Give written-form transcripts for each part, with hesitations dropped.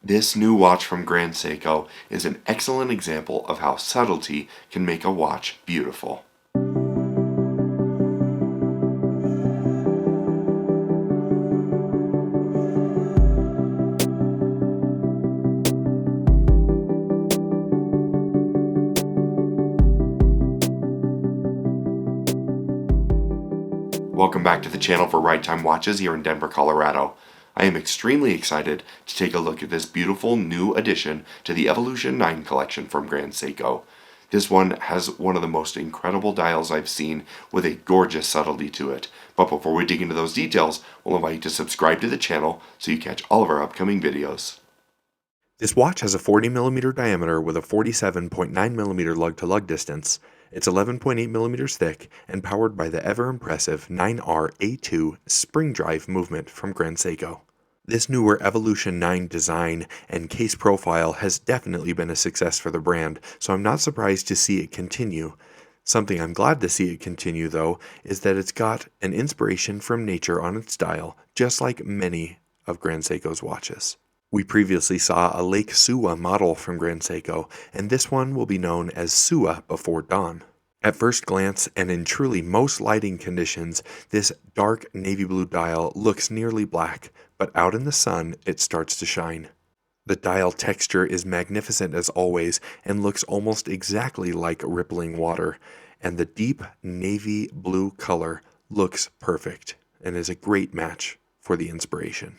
This new watch from Grand Seiko is an excellent example of how subtlety can make a watch beautiful. Welcome back to the channel for Ride Time Watches here in Denver, Colorado. I am extremely excited to take a look at this beautiful new addition to the Evolution 9 collection from Grand Seiko. This one has one of the most incredible dials I've seen with a gorgeous subtlety to it. But before we dig into those details, we'll invite you to subscribe to the channel so you catch all of our upcoming videos. This watch has a 40mm diameter with a 47.9mm lug-to-lug distance. It's 11.8mm thick and powered by the ever-impressive 9R-A2 spring drive movement from Grand Seiko. This newer Evolution 9 design and case profile has definitely been a success for the brand, so I'm not surprised to see it continue. Something I'm glad to see it continue, though, is that it's got an inspiration from nature on its dial, just like many of Grand Seiko's watches. We previously saw a Lake Suwa model from Grand Seiko, and this one will be known as Suwa Before Dawn. At first glance, and in truly most lighting conditions, this dark navy blue dial looks nearly black, but out in the sun, it starts to shine. The dial texture is magnificent as always, and looks almost exactly like rippling water, and the deep navy blue color looks perfect, and is a great match for the inspiration.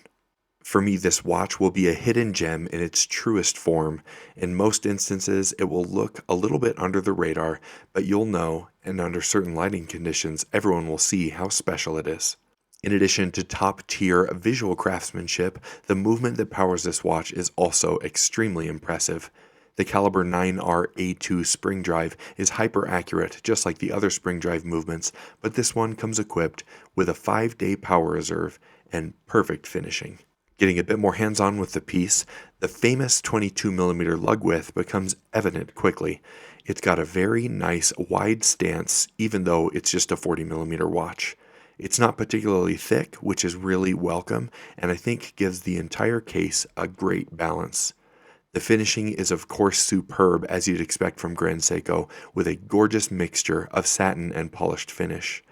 For me, this watch will be a hidden gem in its truest form. In most instances, it will look a little bit under the radar, but you'll know, and under certain lighting conditions, everyone will see how special it is. In addition to top-tier visual craftsmanship, the movement that powers this watch is also extremely impressive. The caliber 9R-A2 spring drive is hyper-accurate, just like the other spring drive movements, but this one comes equipped with a 5-day power reserve and perfect finishing. Getting a bit more hands-on with the piece, the famous 22mm lug width becomes evident quickly. It's got a very nice wide stance, even though it's just a 40mm watch. It's not particularly thick, which is really welcome, and I think gives the entire case a great balance. The finishing is of course superb, as you'd expect from Grand Seiko, with a gorgeous mixture of satin and polished finish.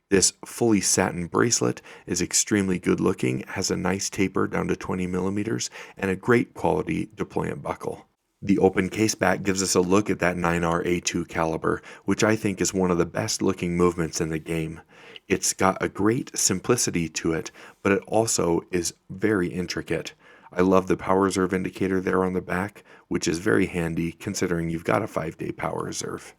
This fully satin bracelet is extremely good looking, has a nice taper down to 20mm, and a great quality deployant buckle. The open case back gives us a look at that 9R-A2 caliber, which I think is one of the best looking movements in the game. It's got a great simplicity to it, but it also is very intricate. I love the power reserve indicator there on the back, which is very handy considering you've got a 5-day power reserve.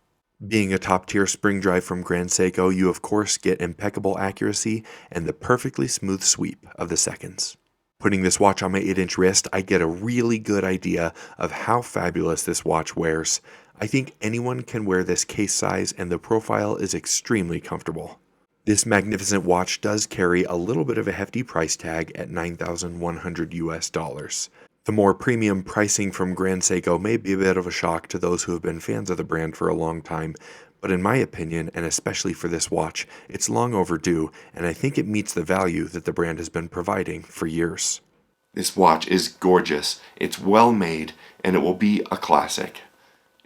Being a top-tier spring drive from Grand Seiko, you of course get impeccable accuracy and the perfectly smooth sweep of the seconds. Putting this watch on my 8-inch wrist, I get a really good idea of how fabulous this watch wears. I think anyone can wear this case size and the profile is extremely comfortable. This magnificent watch does carry a little bit of a hefty price tag at $9,100 US. The more premium pricing from Grand Seiko may be a bit of a shock to those who have been fans of the brand for a long time, but in my opinion, and especially for this watch, it's long overdue, and I think it meets the value that the brand has been providing for years. This watch is gorgeous, it's well made, and it will be a classic.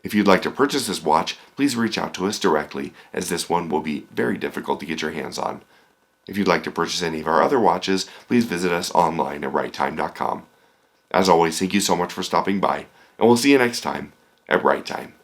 If you'd like to purchase this watch, please reach out to us directly, as this one will be very difficult to get your hands on. If you'd like to purchase any of our other watches, please visit us online at righttime.com. As always, thank you so much for stopping by, and we'll see you next time at Right Time.